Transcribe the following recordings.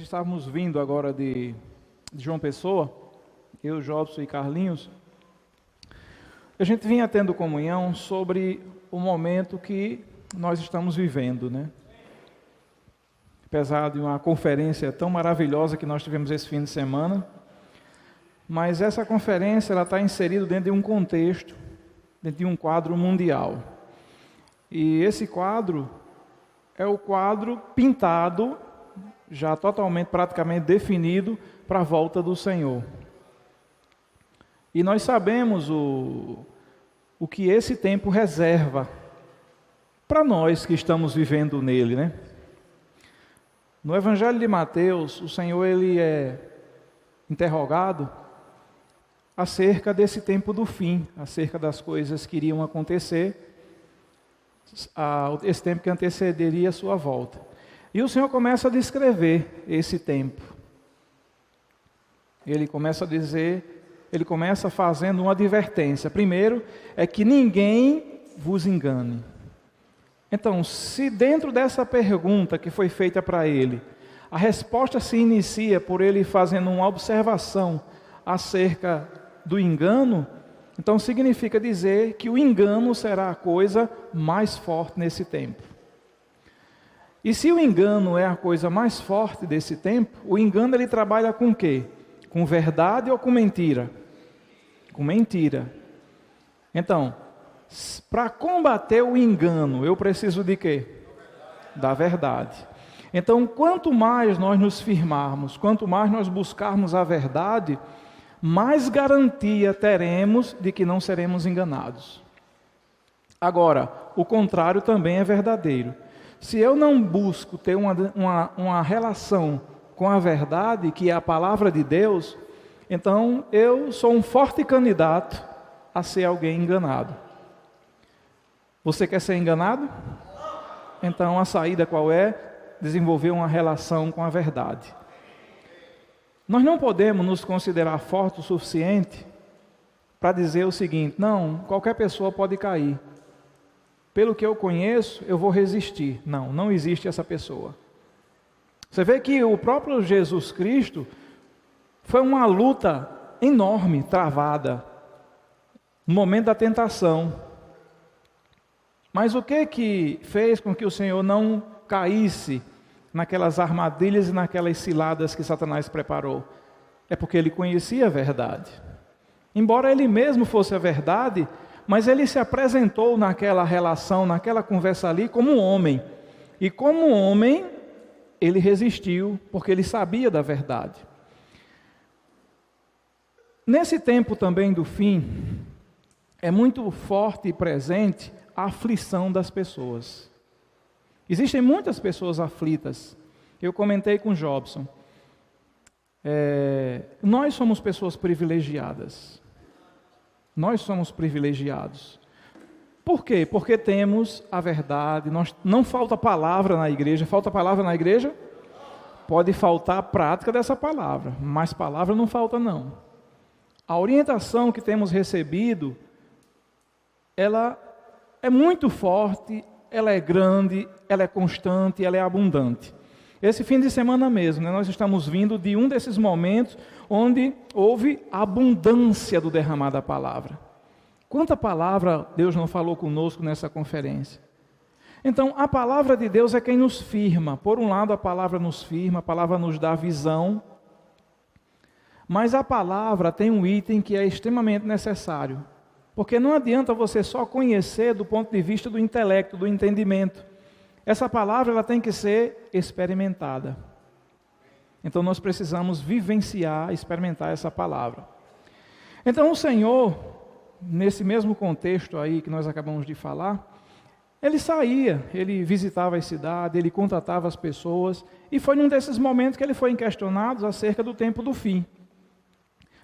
estávamos vindo agora de João Pessoa, eu, Jobson e Carlinhos, a gente vinha tendo comunhão sobre o momento que nós estamos vivendo, né? Apesar de uma conferência tão maravilhosa que nós tivemos esse fim de semana, mas essa conferência ela está inserida dentro de um contexto, dentro de um quadro mundial. E esse quadro é o quadro pintado, já totalmente, praticamente definido para a volta do Senhor. E nós sabemos o que esse tempo reserva para nós que estamos vivendo nele, né? No Evangelho de Mateus, o Senhor ele é interrogado acerca desse tempo do fim, acerca das coisas que iriam acontecer, esse tempo que antecederia a sua volta. E o Senhor começa a descrever esse tempo. Ele começa fazendo uma advertência. Primeiro, é que ninguém vos engane. Então, se dentro dessa pergunta que foi feita para ele, a resposta se inicia por ele fazendo uma observação acerca do engano, então significa dizer que o engano será a coisa mais forte nesse tempo. E se o engano é a coisa mais forte desse tempo, o engano ele trabalha com o quê? Com verdade ou com mentira? Com mentira. Então, para combater o engano, eu preciso de quê? Da verdade. Então, quanto mais nós nos firmarmos, quanto mais nós buscarmos a verdade, mais garantia teremos de que não seremos enganados. Agora, o contrário também é verdadeiro. Se eu não busco ter uma relação com a verdade, que é a palavra de Deus, então eu sou um forte candidato a ser alguém enganado. Você quer ser enganado? Então a saída qual é? Desenvolver uma relação com a verdade. Nós não podemos nos considerar fortes o suficiente para dizer o seguinte: não, qualquer pessoa pode cair. Pelo que eu conheço, eu vou resistir. Não, não existe essa pessoa. Você vê que o próprio Jesus Cristo foi uma luta enorme, travada, no momento da tentação. Mas o que fez com que o Senhor não caísse naquelas armadilhas e naquelas ciladas que Satanás preparou? É porque ele conhecia a verdade. Embora ele mesmo fosse a verdade, mas ele se apresentou naquela relação, naquela conversa ali, como um homem. E como homem, ele resistiu, porque ele sabia da verdade. Nesse tempo também do fim, é muito forte e presente a aflição das pessoas. Existem muitas pessoas aflitas. Eu comentei com Jobson. Nós somos pessoas privilegiadas. Nós somos privilegiados. Por quê? Porque temos a verdade. Não falta palavra na igreja. Falta palavra na igreja? Pode faltar a prática dessa palavra, mas palavra não falta não. A orientação que temos recebido, ela é muito forte, ela é grande, ela é constante, ela é abundante. Esse fim de semana mesmo, né, nós estamos vindo de um desses momentos onde houve abundância do derramar da palavra. Quanta palavra Deus não falou conosco nessa conferência? Então, a palavra de Deus é quem nos firma. Por um lado, a palavra nos firma, a palavra nos dá visão, mas a palavra tem um item que é extremamente necessário. Porque não adianta você só conhecer do ponto de vista do intelecto, do entendimento. Essa palavra ela tem que ser experimentada. Então nós precisamos vivenciar, experimentar essa palavra. Então o Senhor, nesse mesmo contexto aí que nós acabamos de falar, ele saía, ele visitava as cidades, ele contatava as pessoas, e foi num desses momentos que ele foi questionado acerca do tempo do fim.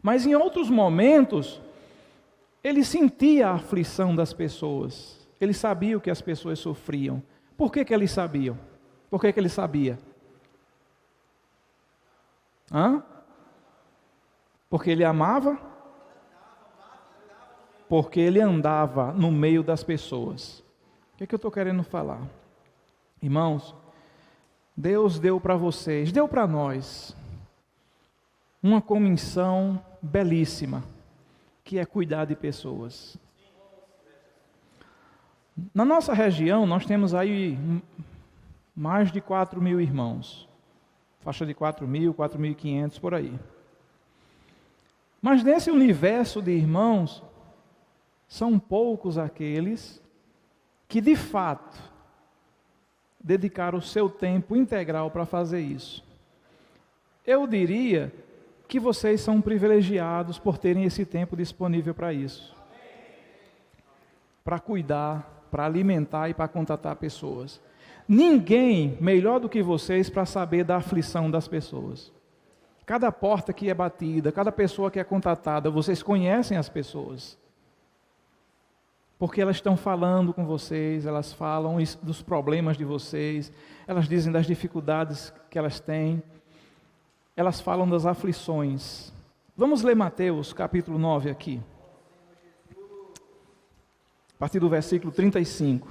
Mas em outros momentos, ele sentia a aflição das pessoas, ele sabia o que as pessoas sofriam. Por que eles sabiam? Por que ele sabia? Porque ele amava? Porque ele andava no meio das pessoas. O que eu estou querendo falar? Irmãos, Deus deu para vocês, deu para nós, uma comissão belíssima, que é cuidar de pessoas. Na nossa região, nós temos aí mais de 4.000 irmãos, faixa de 4.000, 4.500 por aí. Mas nesse universo de irmãos, são poucos aqueles que de fato dedicaram o seu tempo integral para fazer isso. Eu diria que vocês são privilegiados por terem esse tempo disponível para isso. Para cuidar, para alimentar e para contatar pessoas. Ninguém melhor do que vocês para saber da aflição das pessoas. Cada porta que é batida, cada pessoa que é contatada, vocês conhecem as pessoas. Porque elas estão falando com vocês, elas falam dos problemas de vocês, elas dizem das dificuldades que elas têm, elas falam das aflições. Vamos ler Mateus capítulo 9 aqui. A partir do versículo 35.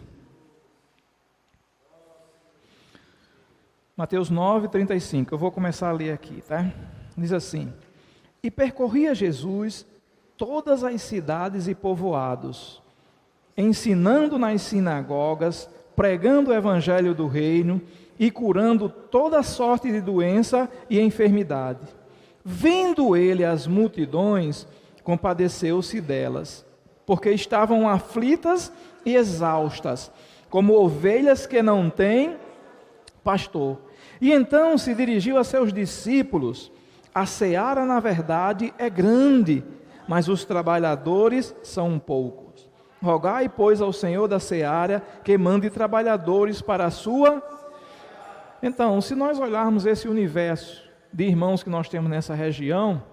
Mateus 9, 35. Eu vou começar a ler aqui, tá? Diz assim: E percorria Jesus todas as cidades e povoados, ensinando nas sinagogas, pregando o evangelho do reino e curando toda sorte de doença e enfermidade. Vendo ele as multidões, compadeceu-se delas, porque estavam aflitas e exaustas, como ovelhas que não têm pastor. E então se dirigiu a seus discípulos: a seara, na verdade, é grande, mas os trabalhadores são poucos. Rogai, pois, ao Senhor da seara que mande trabalhadores para a sua... Então, se nós olharmos esse universo de irmãos que nós temos nessa região,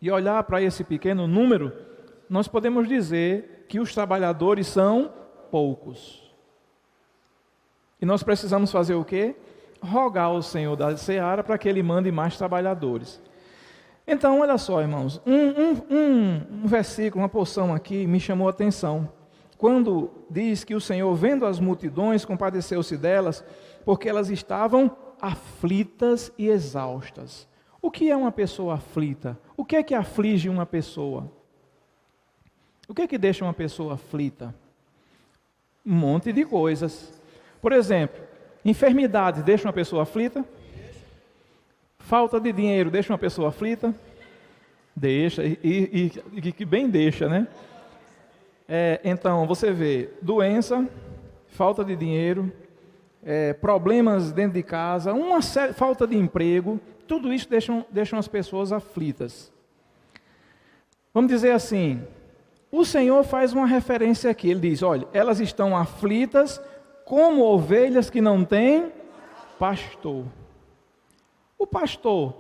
e olhar para esse pequeno número, nós podemos dizer que os trabalhadores são poucos. E nós precisamos fazer o quê? Rogar ao Senhor da seara para que Ele mande mais trabalhadores. Então, olha só, irmãos, um versículo, uma porção aqui me chamou a atenção. Quando diz que o Senhor, vendo as multidões, compadeceu-se delas, porque elas estavam aflitas e exaustas. O que é uma pessoa aflita? O que é que aflige uma pessoa? O que é que deixa uma pessoa aflita? Um monte de coisas. Por exemplo, enfermidade deixa uma pessoa aflita? Falta de dinheiro deixa uma pessoa aflita? Deixa, e que bem deixa, né? Então, você vê doença, falta de dinheiro, problemas dentro de casa, falta de emprego, tudo isso deixam as pessoas aflitas. Vamos dizer assim, o Senhor faz uma referência aqui, Ele diz, olha, elas estão aflitas como ovelhas que não têm pastor. O pastor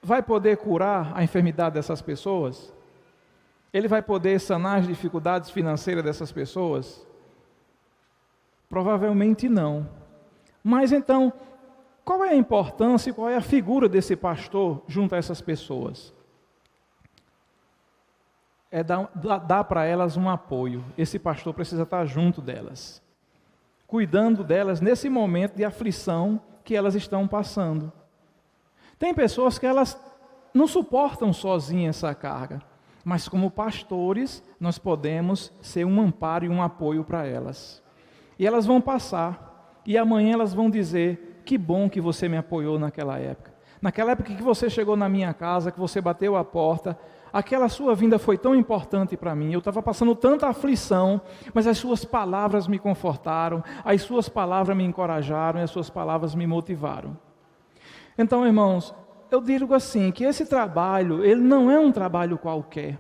vai poder curar a enfermidade dessas pessoas? Ele vai poder sanar as dificuldades financeiras dessas pessoas? Provavelmente não. Mas então, qual é a importância e qual é a figura desse pastor junto a essas pessoas? É dar para elas um apoio. Esse pastor precisa estar junto delas, cuidando delas nesse momento de aflição que elas estão passando. Tem pessoas que elas não suportam sozinhas essa carga, mas como pastores nós podemos ser um amparo e um apoio para elas. E elas vão passar, e amanhã elas vão dizer, que bom que você me apoiou naquela época. Naquela época que você chegou na minha casa, que você bateu a porta, aquela sua vinda foi tão importante para mim, eu estava passando tanta aflição, mas as suas palavras me confortaram, as suas palavras me encorajaram, e as suas palavras me motivaram. Então, irmãos, eu digo assim, que esse trabalho, ele não é um trabalho qualquer,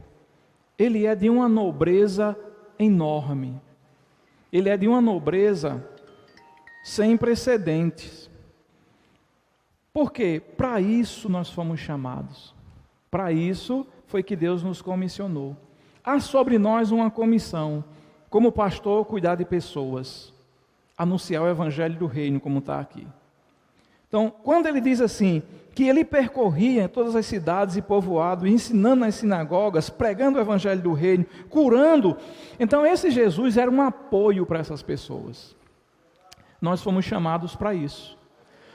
ele é de uma nobreza enorme, ele é de uma nobreza sem precedentes. Por quê? Para isso nós fomos chamados, para isso foi que Deus nos comissionou. Há sobre nós uma comissão, como pastor, cuidar de pessoas, anunciar o evangelho do reino, como está aqui. Então, quando ele diz assim, que ele percorria todas as cidades e povoados, ensinando nas sinagogas, pregando o evangelho do reino, curando, então esse Jesus era um apoio para essas pessoas. nós fomos chamados para isso.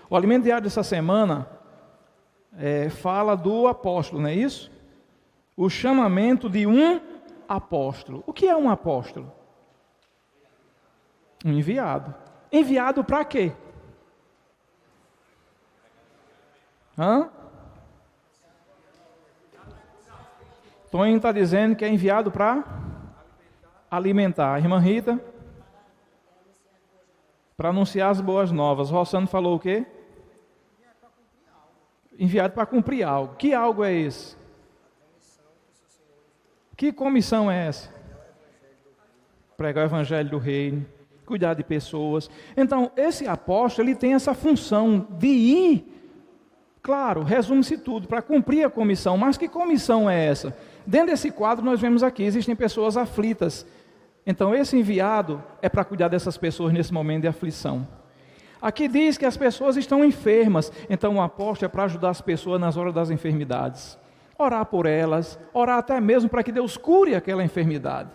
O alimento diário dessa semana fala do apóstolo, não é isso? O chamamento de um apóstolo. O que é um apóstolo? Um enviado. Enviado para quê? Tonho está dizendo que é enviado para alimentar. A irmã Rita? Para anunciar as boas novas. Rossano falou o quê? Enviado para cumprir algo. Que algo é esse? Que comissão é essa? Pregar o evangelho do reino, cuidar de pessoas. Então, esse apóstolo, ele tem essa função de ir, claro, resume-se tudo, para cumprir a comissão. Mas que comissão é essa? Dentro desse quadro nós vemos aqui, existem pessoas aflitas. Então, esse enviado é para cuidar dessas pessoas nesse momento de aflição. Aqui diz que as pessoas estão enfermas. Então, o apóstolo é para ajudar as pessoas nas horas das enfermidades. Orar por elas, orar até mesmo para que Deus cure aquela enfermidade.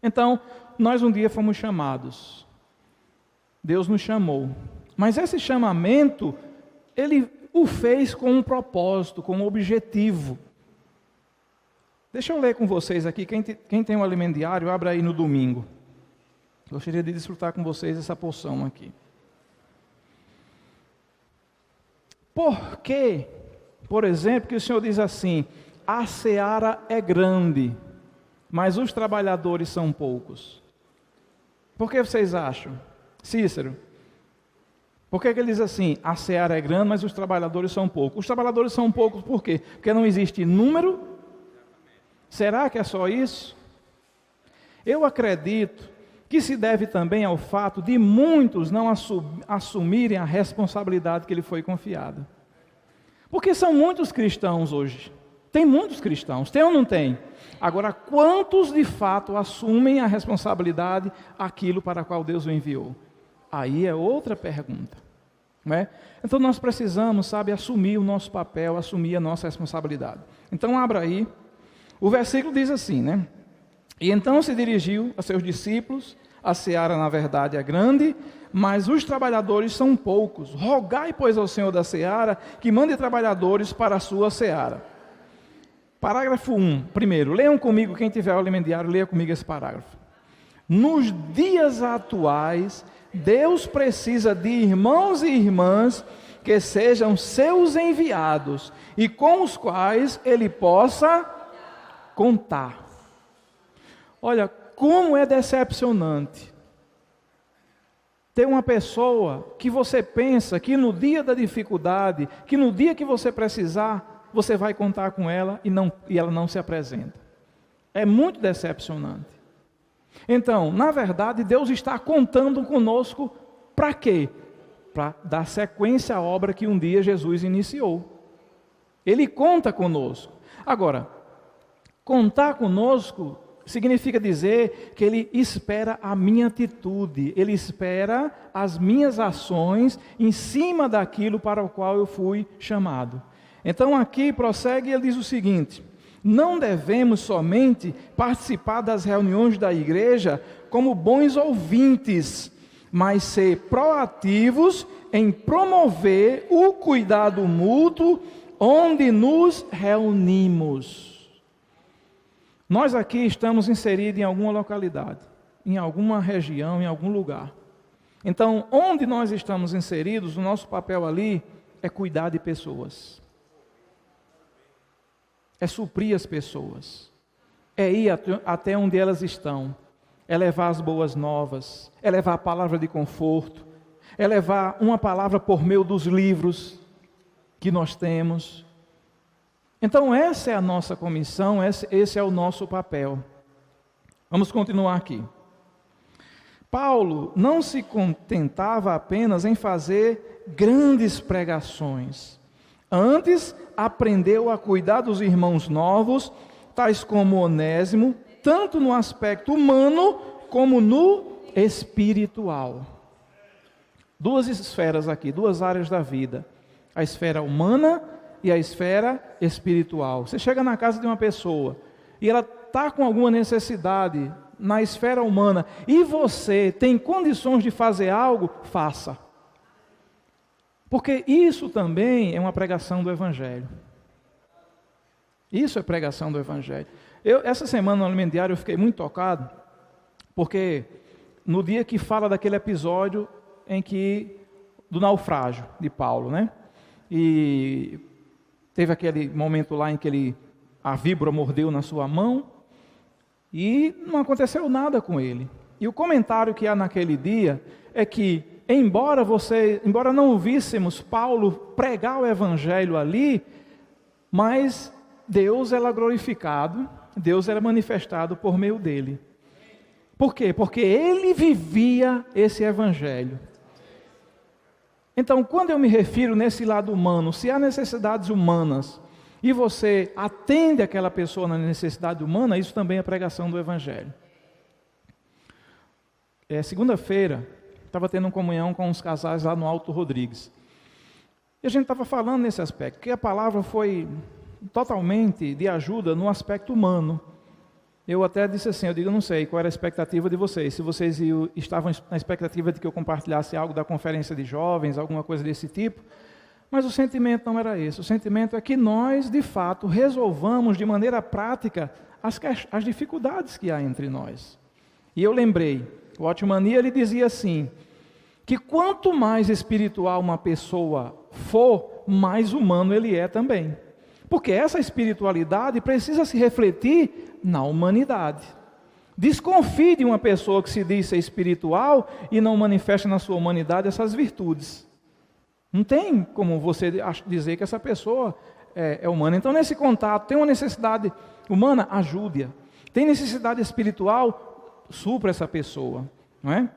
Então, nós um dia fomos chamados. Deus nos chamou. Mas esse chamamento, Ele o fez com um propósito, com um objetivo. Deixa eu ler com vocês aqui, quem tem um alimento diário, abra aí no domingo. Gostaria de desfrutar com vocês essa porção aqui. Por quê? Por exemplo, que o Senhor diz assim, a seara é grande, mas os trabalhadores são poucos. Por que vocês acham? Cícero, por que ele diz assim, a seara é grande, mas os trabalhadores são poucos? Os trabalhadores são poucos por quê? Porque não existe número? Será que é só isso? Eu acredito que se deve também ao fato de muitos não assumirem a responsabilidade que lhe foi confiada. Porque são muitos cristãos hoje. Tem muitos cristãos, tem ou não tem? Agora, quantos de fato assumem a responsabilidade, aquilo para a qual Deus o enviou? Aí é outra pergunta, não é? Então nós precisamos, assumir o nosso papel, assumir a nossa responsabilidade. Então abra aí, o versículo diz assim, né? E então se dirigiu a seus discípulos, a seara na verdade é grande, mas os trabalhadores são poucos. Rogai, pois, ao Senhor da seara, que mande trabalhadores para a sua seara. Parágrafo 1, primeiro, leiam comigo, quem tiver o alimento diário, leia comigo esse parágrafo. Nos dias atuais, Deus precisa de irmãos e irmãs que sejam seus enviados e com os quais Ele possa contar. Olha, como é decepcionante ter uma pessoa que você pensa que no dia da dificuldade, que no dia que você precisar, você vai contar com ela e ela não se apresenta. É muito decepcionante. Então, na verdade, Deus está contando conosco para quê? Para dar sequência à obra que um dia Jesus iniciou. Ele conta conosco. Agora, contar conosco significa dizer que Ele espera a minha atitude, Ele espera as minhas ações em cima daquilo para o qual eu fui chamado. Então aqui prossegue e ele diz o seguinte: não devemos somente participar das reuniões da igreja como bons ouvintes, mas ser proativos em promover o cuidado mútuo onde nos reunimos. Nós aqui estamos inseridos em alguma localidade, em alguma região, em algum lugar. Então, onde nós estamos inseridos, o nosso papel ali é cuidar de pessoas. É suprir as pessoas. É ir até onde elas estão. É levar as boas novas. É levar a palavra de conforto. É levar uma palavra por meio dos livros que nós temos. Então essa é a nossa comissão, esse é o nosso papel. Vamos continuar aqui. Paulo não se contentava apenas em fazer grandes pregações. Antes, aprendeu a cuidar dos irmãos novos, tais como Onésimo, tanto no aspecto humano como no espiritual. Duas esferas aqui, duas áreas da vida. A esfera humana e a esfera espiritual. Você chega na casa de uma pessoa e ela está com alguma necessidade na esfera humana e você tem condições de fazer algo, faça. Porque isso também é uma pregação do Evangelho. Isso é pregação do Evangelho. Essa semana no Alimento Diário eu fiquei muito tocado, porque no dia que fala daquele episódio do naufrágio de Paulo, né? E teve aquele momento lá em que a víbora mordeu na sua mão e não aconteceu nada com ele. E o comentário que há naquele dia é que, embora não víssemos Paulo pregar o Evangelho ali, mas Deus era glorificado, Deus era manifestado por meio dele. Por quê? Porque ele vivia esse Evangelho. Então, quando eu me refiro nesse lado humano, se há necessidades humanas e você atende aquela pessoa na necessidade humana, isso também é pregação do Evangelho. Segunda-feira, estava tendo uma comunhão com uns casais lá no Alto Rodrigues. E a gente estava falando nesse aspecto, que a palavra foi totalmente de ajuda no aspecto humano. Eu até disse assim, eu não sei qual era a expectativa de vocês, se vocês estavam na expectativa de que eu compartilhasse algo da conferência de jovens, alguma coisa desse tipo, mas o sentimento não era esse. O sentimento é que nós, de fato, resolvamos de maneira prática as dificuldades que há entre nós. E eu lembrei, o Otmani, ele dizia assim, que quanto mais espiritual uma pessoa for, mais humano ele é também. Porque essa espiritualidade precisa se refletir na humanidade. Desconfie de uma pessoa que se diz ser espiritual e não manifesta na sua humanidade essas virtudes. Não tem como você dizer que essa pessoa é humana. Então, nesse contato, tem uma necessidade humana, ajude-a. Tem necessidade espiritual, supra essa pessoa. Não é?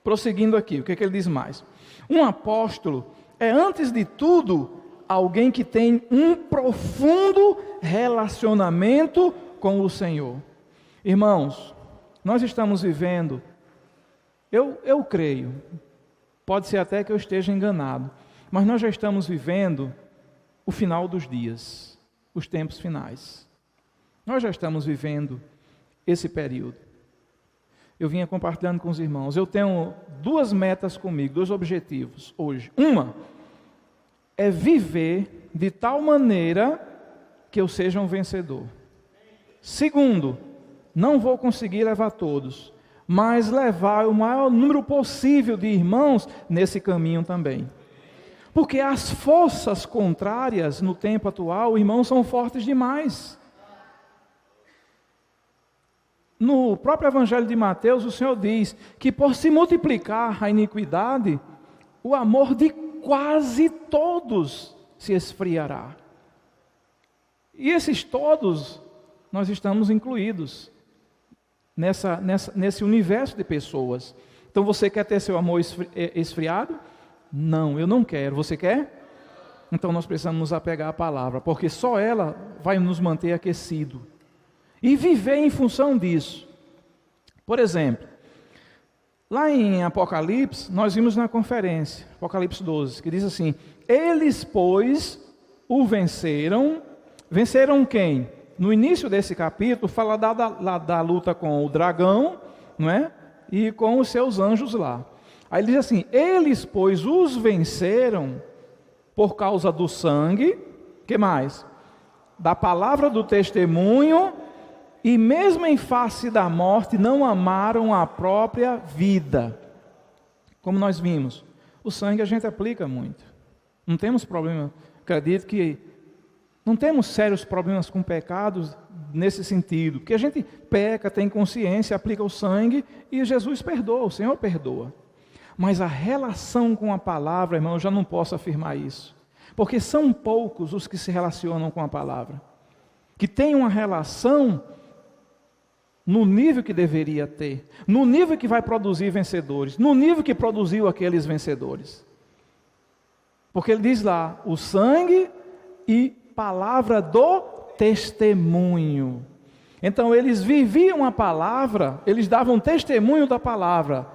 Prosseguindo aqui, o que ele diz mais? Um apóstolo é, antes de tudo, alguém que tem um profundo relacionamento com o Senhor. Irmãos, nós estamos vivendo, eu creio, pode ser até que eu esteja enganado, mas nós já estamos vivendo o final dos dias, os tempos finais. Nós já estamos vivendo esse período. Eu vinha compartilhando com os irmãos, eu tenho duas metas comigo, dois objetivos hoje. Uma é viver de tal maneira que eu seja um vencedor. Segundo, não vou conseguir levar todos, mas levar o maior número possível de irmãos nesse caminho também. Porque as forças contrárias no tempo atual, irmãos, são fortes demais. No próprio Evangelho de Mateus, o Senhor diz que por se multiplicar a iniquidade, o amor de quase todos se esfriará. E esses todos, nós estamos incluídos nesse universo de pessoas. Então você quer ter seu amor esfriado? Não, eu não quero. Você quer? Então nós precisamos nos apegar à palavra, porque só ela vai nos manter aquecido. E viver em função disso. Por exemplo, lá em Apocalipse, nós vimos na conferência, Apocalipse 12, que diz assim, eles, pois, o venceram. Venceram quem? No início desse capítulo, fala da luta com o dragão, não é? E com os seus anjos lá. Aí ele diz assim, eles, pois, os venceram por causa do sangue, que mais? Da palavra do testemunho, e mesmo em face da morte, não amaram a própria vida. Como nós vimos, o sangue a gente aplica muito. Não temos problema, acredito que não temos sérios problemas com pecados nesse sentido, porque a gente peca, tem consciência, aplica o sangue e Jesus perdoa, o Senhor perdoa. Mas a relação com a palavra, irmão, eu já não posso afirmar isso, porque são poucos os que se relacionam com a palavra, que têm uma relação no nível que deveria ter, no nível que vai produzir vencedores, no nível que produziu aqueles vencedores. Porque ele diz lá, o sangue e palavra do testemunho. Então eles viviam a palavra, eles davam testemunho da palavra.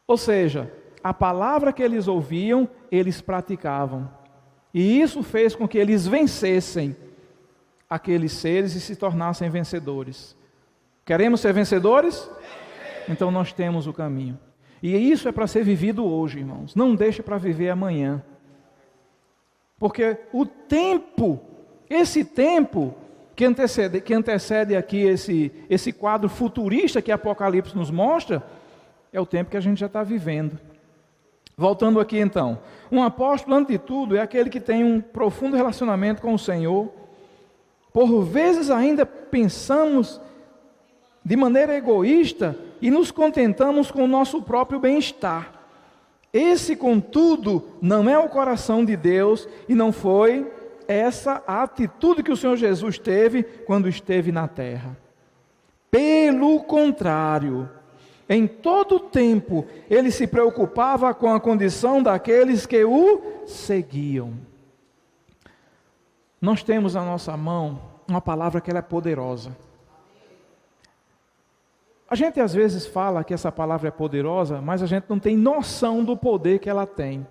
Ou seja, a palavra que eles ouviam, eles praticavam. E isso fez com que eles vencessem aqueles seres e se tornassem vencedores. Queremos ser vencedores? Então nós temos o caminho. E isso é para ser vivido hoje, irmãos. Não deixe para viver amanhã. Porque o tempo, esse tempo que antecede aqui esse quadro futurista que Apocalipse nos mostra, é o tempo que a gente já está vivendo. Voltando aqui então, um apóstolo, antes de tudo, é aquele que tem um profundo relacionamento com o Senhor. Por vezes ainda pensamos de maneira egoísta e nos contentamos com o nosso próprio bem-estar. Esse, contudo, não é o coração de Deus e não foi essa a atitude que o Senhor Jesus teve quando esteve na terra. Pelo contrário, em todo o tempo, ele se preocupava com a condição daqueles que o seguiam. Nós temos na nossa mão uma palavra que ela é poderosa. A gente às vezes fala que essa palavra é poderosa, mas a gente não tem noção do poder que ela tem.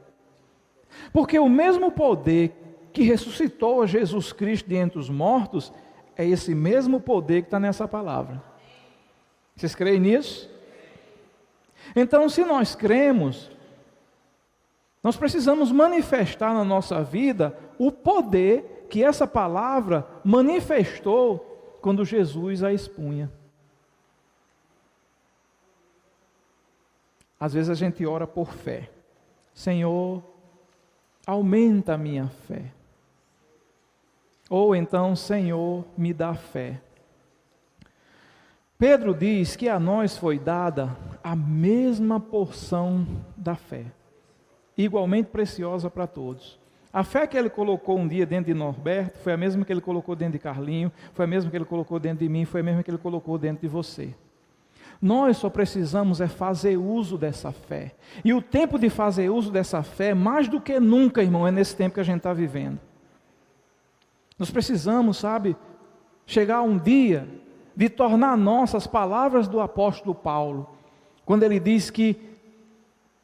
Porque o mesmo poder que ressuscitou a Jesus Cristo de entre os mortos, é esse mesmo poder que está nessa palavra. Vocês creem nisso? Então, se nós cremos, nós precisamos manifestar na nossa vida o poder que essa palavra manifestou quando Jesus a expunha. Às vezes a gente ora por fé. Senhor, aumenta a minha fé. Ou então, Senhor, me dá fé. Pedro diz que a nós foi dada a mesma porção da fé, igualmente preciosa para todos. A fé que ele colocou um dia dentro de Norberto, foi a mesma que ele colocou dentro de Carlinho, foi a mesma que ele colocou dentro de mim, foi a mesma que ele colocou dentro de você. Nós só precisamos fazer uso dessa fé. E o tempo de fazer uso dessa fé, mais do que nunca, irmão, é nesse tempo que a gente está vivendo. Nós precisamos, chegar a um dia de tornar nossas palavras do apóstolo Paulo, quando ele diz que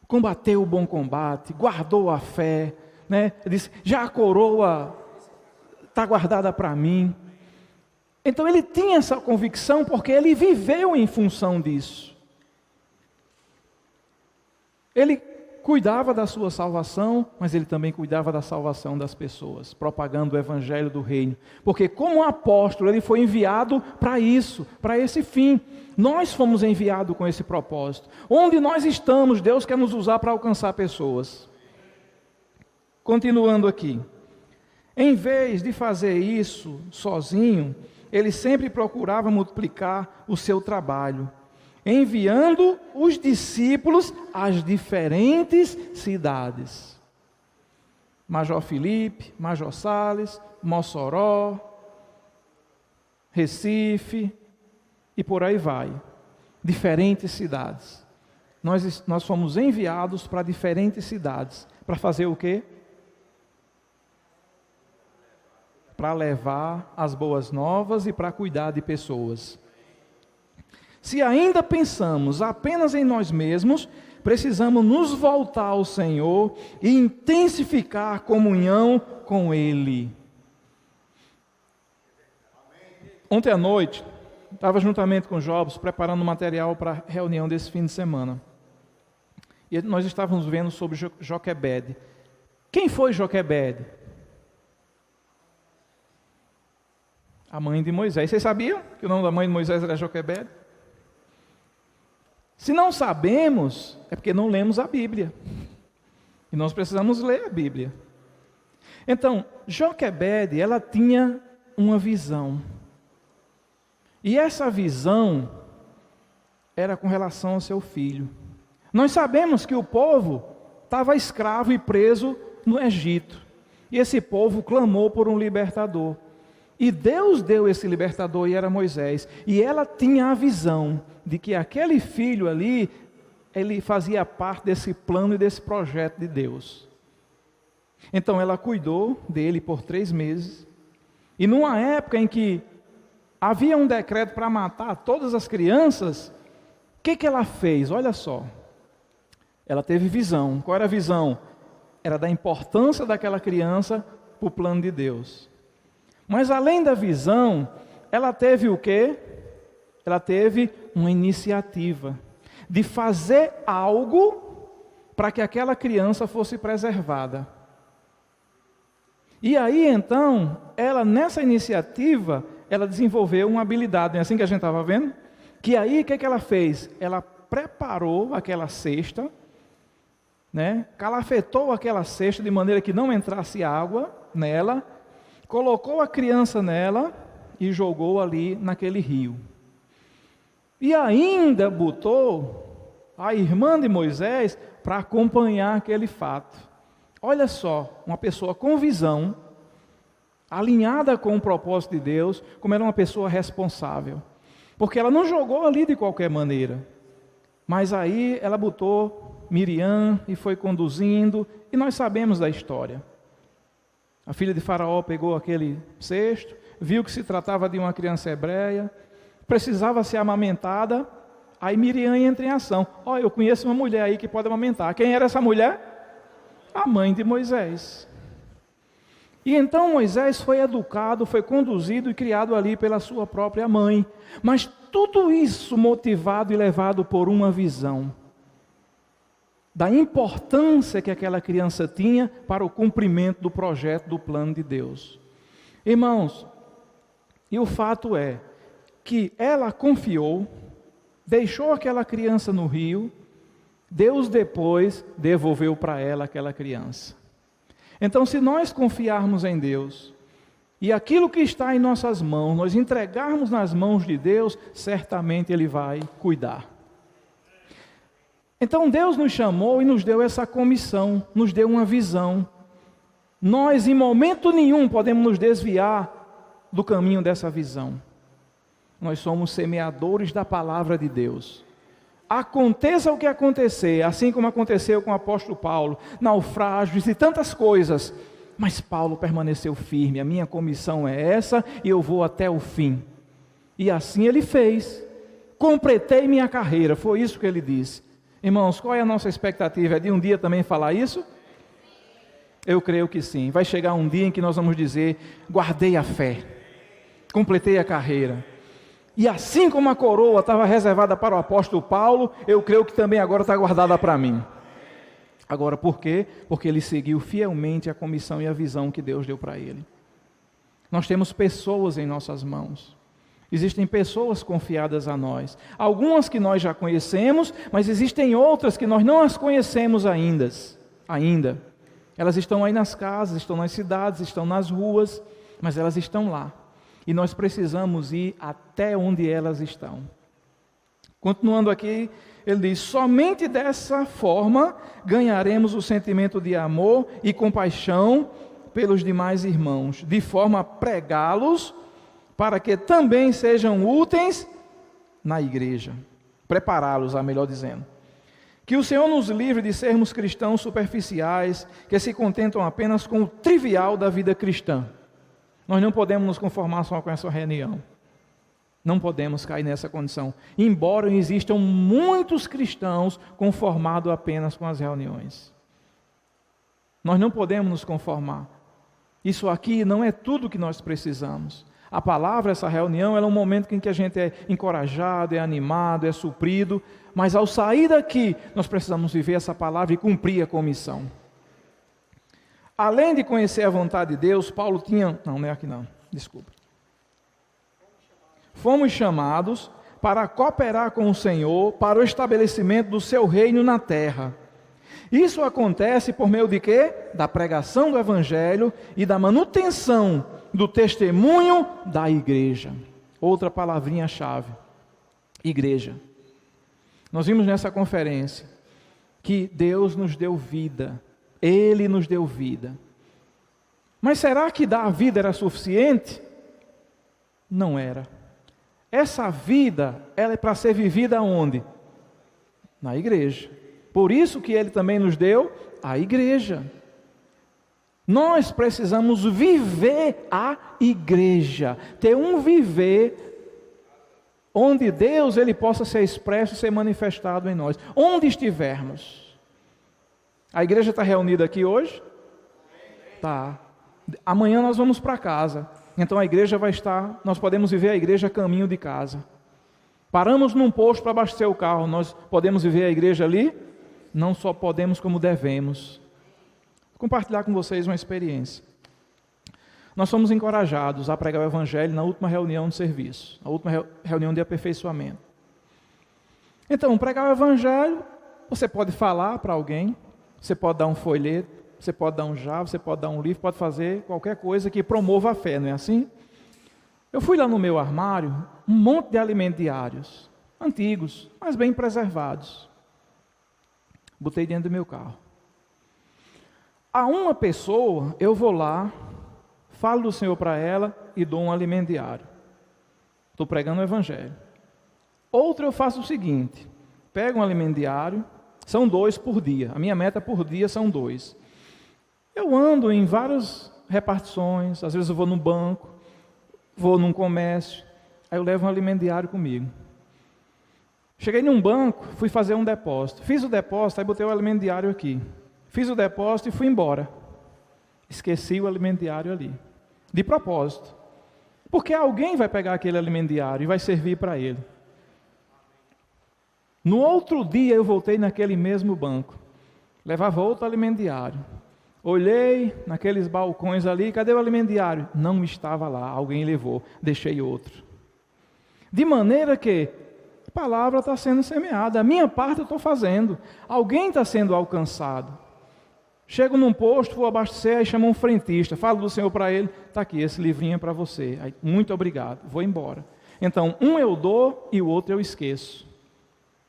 combateu o bom combate, guardou a fé, ele diz, já a coroa está guardada para mim. Então ele tinha essa convicção porque ele viveu em função disso. Ele cuidava da sua salvação, mas ele também cuidava da salvação das pessoas, propagando o evangelho do reino. Porque como apóstolo, ele foi enviado para isso, para esse fim. Nós fomos enviados com esse propósito. Onde nós estamos, Deus quer nos usar para alcançar pessoas. Continuando aqui. Em vez de fazer isso sozinho, ele sempre procurava multiplicar o seu trabalho, enviando os discípulos às diferentes cidades. Major Filipe, Major Sales, Mossoró, Recife e por aí vai. Diferentes cidades. Nós fomos enviados para diferentes cidades. Para fazer o quê? Para levar as boas novas e para cuidar de pessoas. Se ainda pensamos apenas em nós mesmos, precisamos nos voltar ao Senhor e intensificar a comunhão com Ele. Ontem à noite, estava juntamente com o Jobs preparando material para a reunião desse fim de semana. E nós estávamos vendo sobre Joquebede. Quem foi Joquebede? A mãe de Moisés. Vocês sabiam que o nome da mãe de Moisés era Joquebede? Se não sabemos, é porque não lemos a Bíblia. E nós precisamos ler a Bíblia. Então, Joquebede, ela tinha uma visão. E essa visão era com relação ao seu filho. Nós sabemos que o povo estava escravo e preso no Egito. E esse povo clamou por um libertador. E Deus deu esse libertador e era Moisés. E ela tinha a visão de que aquele filho ali, ele fazia parte desse plano e desse projeto de Deus. Então ela cuidou dele por 3 meses. E numa época em que havia um decreto para matar todas as crianças, o que ela fez? Olha só. Ela teve visão. Qual era a visão? Era da importância daquela criança para o plano de Deus. Mas além da visão, ela teve o quê? ela teve uma iniciativa de fazer algo para que aquela criança fosse preservada. E aí então, ela nessa iniciativa, ela desenvolveu uma habilidade, não é assim que a gente estava vendo? Que aí, o que ela fez? Ela preparou aquela cesta, né? Calafetou aquela cesta de maneira que não entrasse água nela, colocou a criança nela e jogou ali naquele rio. E ainda botou a irmã de Moisés para acompanhar aquele fato. Olha só, uma pessoa com visão, alinhada com o propósito de Deus, como era uma pessoa responsável. Porque ela não jogou ali de qualquer maneira. Mas aí ela botou Miriam e foi conduzindo, e nós sabemos da história. A filha de Faraó pegou aquele cesto, viu que se tratava de uma criança hebreia, precisava ser amamentada, aí Miriam entra em ação. Ó, eu conheço uma mulher aí que pode amamentar. Quem era essa mulher? A mãe de Moisés. E então Moisés foi educado, foi conduzido e criado ali pela sua própria mãe. Mas tudo isso motivado e levado por uma visão da importância que aquela criança tinha para o cumprimento do projeto, do plano de Deus. Irmãos, e o fato é que ela confiou, deixou aquela criança no rio, Deus depois devolveu para ela aquela criança. Então, se nós confiarmos em Deus, e aquilo que está em nossas mãos, nós entregarmos nas mãos de Deus, certamente Ele vai cuidar. Então Deus nos chamou e nos deu essa comissão, nos deu uma visão. Nós em momento nenhum podemos nos desviar do caminho dessa visão. Nós somos semeadores da palavra de Deus. Aconteça o que acontecer, assim como aconteceu com o apóstolo Paulo, naufrágios e tantas coisas, mas Paulo permaneceu firme, a minha comissão é essa e eu vou até o fim. E assim ele fez, completei minha carreira, foi isso que ele disse. Irmãos, qual é a nossa expectativa? É de um dia também falar isso? Eu creio que sim, vai chegar um dia em que nós vamos dizer, guardei a fé, completei a carreira. E assim como a coroa estava reservada para o apóstolo Paulo, eu creio que também agora está guardada para mim. Agora, por quê? Porque ele seguiu fielmente a comissão e a visão que Deus deu para ele. Nós temos pessoas em nossas mãos. Existem pessoas confiadas a nós. Algumas que nós já conhecemos, mas existem outras que nós não as conhecemos ainda. Elas estão aí nas casas, estão nas cidades, estão nas ruas, mas elas estão lá. E nós precisamos ir até onde elas estão. Continuando aqui, ele diz, somente dessa forma ganharemos o sentimento de amor e compaixão pelos demais irmãos, de forma a pregá-los para que também sejam úteis na igreja. Prepará-los, melhor dizendo. Que o Senhor nos livre de sermos cristãos superficiais, que se contentam apenas com o trivial da vida cristã. Nós não podemos nos conformar só com essa reunião. Não podemos cair nessa condição. Embora existam muitos cristãos conformados apenas com as reuniões. Nós não podemos nos conformar. Isso aqui não é tudo que nós precisamos. A palavra, essa reunião, ela é um momento em que a gente é encorajado, é animado, é suprido. Mas ao sair daqui, nós precisamos viver essa palavra e cumprir a comissão. Além de conhecer a vontade de Deus, Paulo tinha... Não é aqui não, desculpa. Fomos chamados para cooperar com o Senhor para o estabelecimento do seu reino na terra. Isso acontece por meio de quê? Da pregação do Evangelho e da manutenção do testemunho da igreja. Outra palavrinha-chave, igreja. Nós vimos nessa conferência que Deus nos deu vida. Ele nos deu vida. Mas será que dar a vida era suficiente? Não era. Essa vida, ela é para ser vivida onde? Na igreja. Por isso que Ele também nos deu a igreja. Nós precisamos viver a igreja. Ter um viver onde Deus ele possa ser expresso e ser manifestado em nós. Onde estivermos. A igreja está reunida aqui hoje? Tá. Amanhã nós vamos para casa. Então a igreja vai estar, nós podemos viver a igreja a caminho de casa. Paramos num posto para abastecer o carro, nós podemos viver a igreja ali? Não só podemos, como devemos. Vou compartilhar com vocês uma experiência. Nós fomos encorajados a pregar o Evangelho na última reunião de serviço, na última reunião de aperfeiçoamento. Então, pregar o Evangelho, você pode falar para alguém, você pode dar um folheto, você pode dar um jarro, você pode dar um livro, pode fazer qualquer coisa que promova a fé, não é assim? Eu fui lá no meu armário, um monte de alimentos diários, antigos, mas bem preservados. Botei dentro do meu carro. A uma pessoa, eu vou lá, falo do Senhor para ela e dou um alimento diário. Estou pregando o Evangelho. Outra eu faço o seguinte, pego um alimento diário, são 2 por dia, a minha meta por dia são 2. Eu ando em várias repartições, às vezes eu vou no banco, vou num comércio, aí eu levo um alimento diário comigo. Cheguei num banco, fui fazer um depósito, fiz o depósito, aí botei o alimento diário aqui. Fiz o depósito e fui embora. Esqueci o alimento diário ali, de propósito. Porque alguém vai pegar aquele alimento diário e vai servir para ele. No outro dia eu voltei naquele mesmo banco, levava outro alimento diário. Olhei naqueles balcões ali, cadê o alimento diário? Não estava lá, alguém levou, deixei outro. De maneira que a palavra está sendo semeada, a minha parte eu estou fazendo, alguém está sendo alcançado. Chego num posto, vou abastecer, aí chama um frentista, falo do Senhor para ele, está aqui, esse livrinho é para você. Aí, muito obrigado, vou embora. Então, um eu dou e o outro eu esqueço.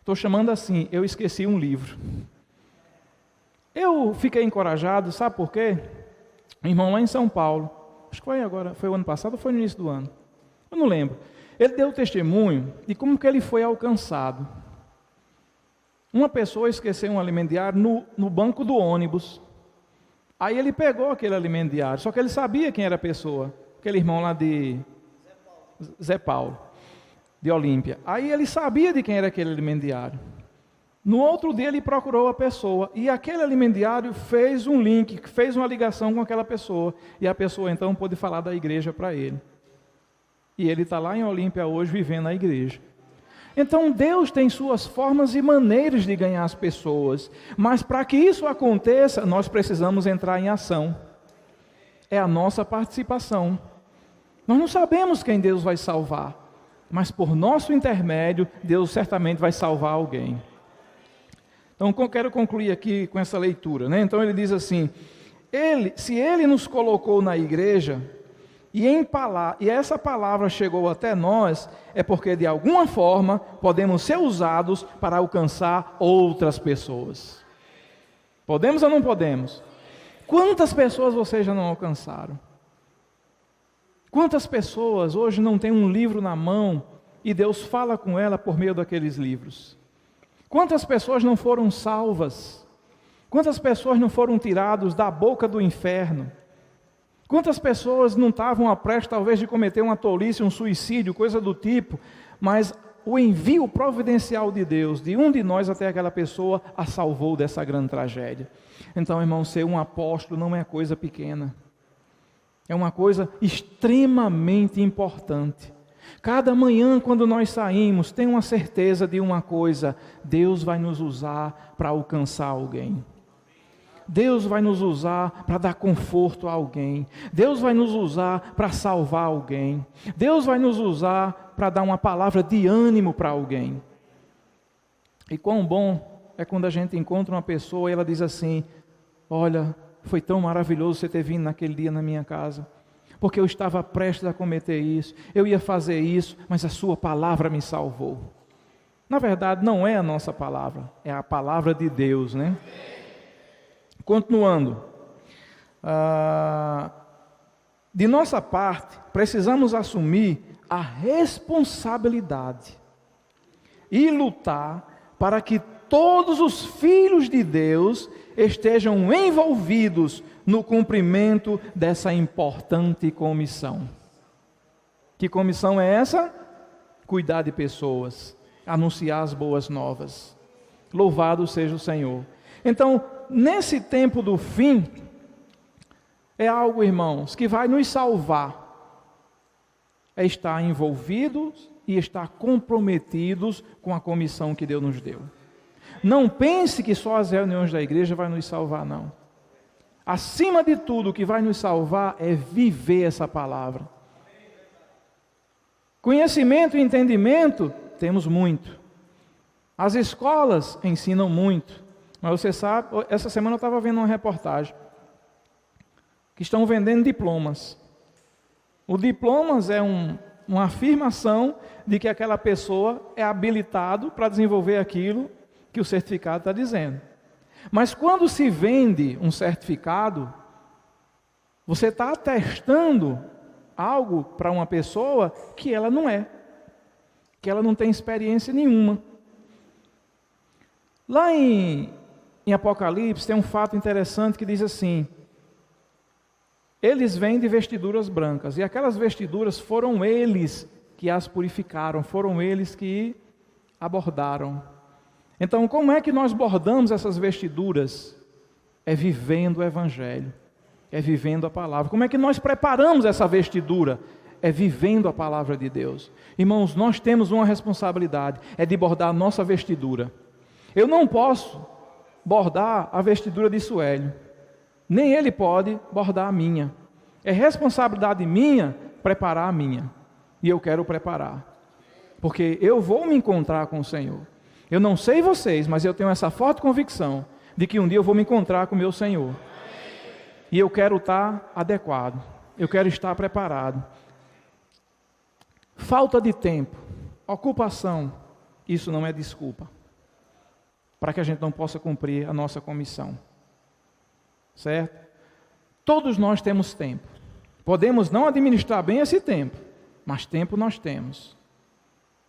Estou chamando assim, eu esqueci um livro. Eu fiquei encorajado, sabe por quê? Um irmão lá em São Paulo, acho que foi agora, foi o ano passado ou foi no início do ano? Eu não lembro. Ele deu testemunho de como que ele foi alcançado. Uma pessoa esqueceu um alimento diário no banco do ônibus. Aí ele pegou aquele alimento diário, só que ele sabia quem era a pessoa, aquele irmão lá de Zé Paulo, de Olímpia. Aí ele sabia de quem era aquele alimento diário. No outro dia ele procurou a pessoa, e aquele alimento diário fez um link, fez uma ligação com aquela pessoa, e a pessoa então pôde falar da igreja para ele. E ele está lá em Olímpia hoje, vivendo na igreja. Então Deus tem suas formas e maneiras de ganhar as pessoas, mas para que isso aconteça, nós precisamos entrar em ação. É a nossa participação. Nós não sabemos quem Deus vai salvar, mas por nosso intermédio, Deus certamente vai salvar alguém. Então, quero concluir aqui com essa leitura, né? Então ele diz assim, se Ele nos colocou na igreja, e essa palavra chegou até nós, é porque de alguma forma podemos ser usados para alcançar outras pessoas. Podemos ou não podemos? Quantas pessoas vocês já não alcançaram? Quantas pessoas hoje não têm um livro na mão e Deus fala com ela por meio daqueles livros? Quantas pessoas não foram salvas? Quantas pessoas não foram tiradas da boca do inferno? Quantas pessoas não estavam a prestes talvez de cometer uma tolice, um suicídio, coisa do tipo, mas o envio providencial de Deus, de um de nós até aquela pessoa, a salvou dessa grande tragédia. Então, irmão, ser um apóstolo não é coisa pequena. É uma coisa extremamente importante. Cada manhã, quando nós saímos, tem uma certeza de uma coisa: Deus vai nos usar para alcançar alguém. Deus vai nos usar para dar conforto a alguém. Deus vai nos usar para salvar alguém. Deus vai nos usar para dar uma palavra de ânimo para alguém. E quão bom é quando a gente encontra uma pessoa e ela diz assim: olha, foi tão maravilhoso você ter vindo naquele dia na minha casa, porque eu estava prestes a cometer isso, eu ia fazer isso, mas a sua palavra me salvou. Na verdade, não é a nossa palavra, é a palavra de Deus, né? Continuando, de nossa parte, precisamos assumir a responsabilidade e lutar para que todos os filhos de Deus estejam envolvidos no cumprimento dessa importante comissão. Que comissão é essa? Cuidar de pessoas, anunciar as boas novas. Louvado seja o Senhor. Então, nesse tempo do fim, é algo, irmãos, que vai nos salvar. É estar envolvidos e estar comprometidos com a comissão que Deus nos deu. Não pense que só as reuniões da igreja vai nos salvar, não. Acima de tudo, o que vai nos salvar é viver essa palavra. Conhecimento e entendimento, temos muito. As escolas ensinam muito. Mas você sabe, essa semana eu estava vendo uma reportagem que estão vendendo diplomas. O diplomas é uma afirmação de que aquela pessoa é habilitado para desenvolver aquilo que o certificado está dizendo. Mas quando se vende um certificado, você está atestando algo para uma pessoa que ela não é, que ela não tem experiência nenhuma. Lá em Apocalipse tem um fato interessante que diz assim: eles vendem vestiduras brancas, e aquelas vestiduras foram eles que as purificaram, foram eles que abordaram. Então, como é que nós bordamos essas vestiduras? É vivendo o Evangelho, é vivendo a palavra. Como é que nós preparamos essa vestidura? É vivendo a palavra de Deus. Irmãos, nós temos uma responsabilidade, é de bordar a nossa vestidura. Eu não posso bordar a vestidura de Suélio, nem ele pode bordar a minha. É responsabilidade minha preparar a minha, e eu quero preparar, porque eu vou me encontrar com o Senhor. Eu não sei vocês, mas eu tenho essa forte convicção de que um dia eu vou me encontrar com o meu Senhor. E eu quero estar adequado, eu quero estar preparado. Falta de tempo, ocupação, isso não é desculpa para que a gente não possa cumprir a nossa comissão. Certo? Todos nós temos tempo. Podemos não administrar bem esse tempo, mas tempo nós temos.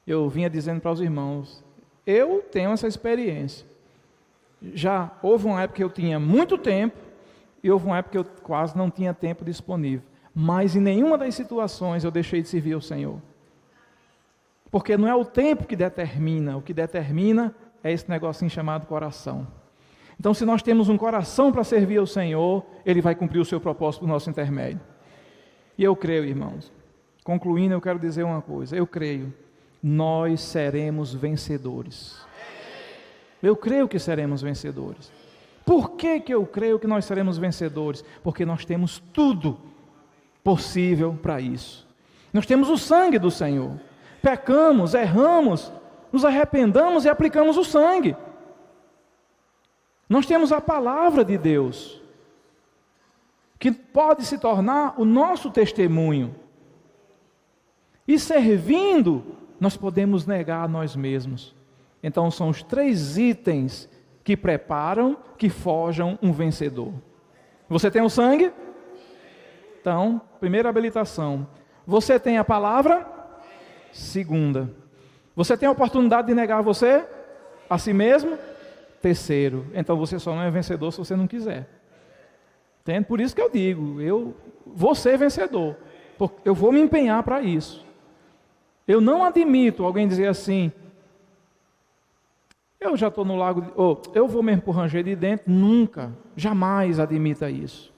Eu vinha dizendo para os irmãos, eu tenho essa experiência. Já houve uma época que eu tinha muito tempo, e houve uma época que eu quase não tinha tempo disponível. Mas em nenhuma das situações eu deixei de servir ao Senhor. Porque não é o tempo que determina, o que determina é esse negocinho chamado coração. Então, se nós temos um coração para servir ao Senhor, Ele vai cumprir o seu propósito por nosso intermédio. E eu creio, irmãos, concluindo, eu quero dizer uma coisa, eu creio, nós seremos vencedores. Eu creio que seremos vencedores. Por que eu creio que nós seremos vencedores? Porque nós temos tudo possível para isso. Nós temos o sangue do Senhor. Pecamos, erramos, nos arrependamos e aplicamos o sangue. Nós temos a palavra de Deus, que pode se tornar o nosso testemunho. E servindo, nós podemos negar a nós mesmos. Então são os 3 itens que preparam, que forjam um vencedor. Você tem o sangue? Então, primeira habilitação. Você tem a palavra? Segunda. Você tem a oportunidade de negar você? A si mesmo? Terceiro. Então você só não é vencedor se você não quiser. Entende? Por isso que eu digo, eu vou ser vencedor. Eu vou me empenhar para isso. Eu não admito alguém dizer assim, eu já estou no lago, eu vou mesmo para o ranger de dentro. Nunca, jamais admita isso.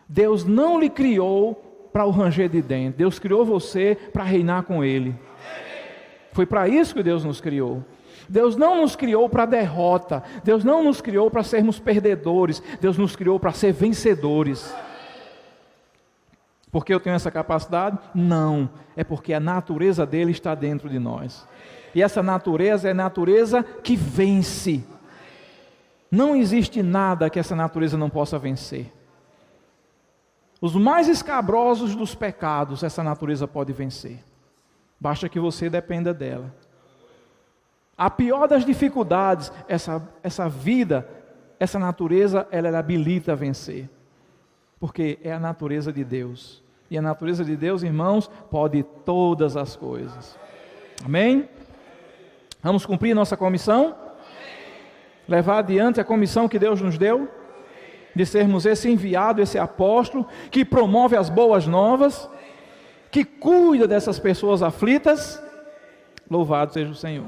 Deus não lhe criou para o ranger de dentro. Deus criou você para reinar com Ele. Foi para isso que Deus nos criou. Deus não nos criou para derrota. Deus não nos criou para sermos perdedores. Deus nos criou para ser vencedores. Porque eu tenho essa capacidade? Não. É porque a natureza dele está dentro de nós. E essa natureza é a natureza que vence. Não existe nada que essa natureza não possa vencer. Os mais escabrosos dos pecados, essa natureza pode vencer. Basta que você dependa dela. A pior das dificuldades, essa vida, essa natureza, ela habilita a vencer. Porque é a natureza de Deus. E a natureza de Deus, irmãos, pode todas as coisas. Amém? Vamos cumprir nossa comissão? Levar adiante a comissão que Deus nos deu? De sermos esse enviado, esse apóstolo, que promove as boas novas, que cuida dessas pessoas aflitas. Louvado seja o Senhor.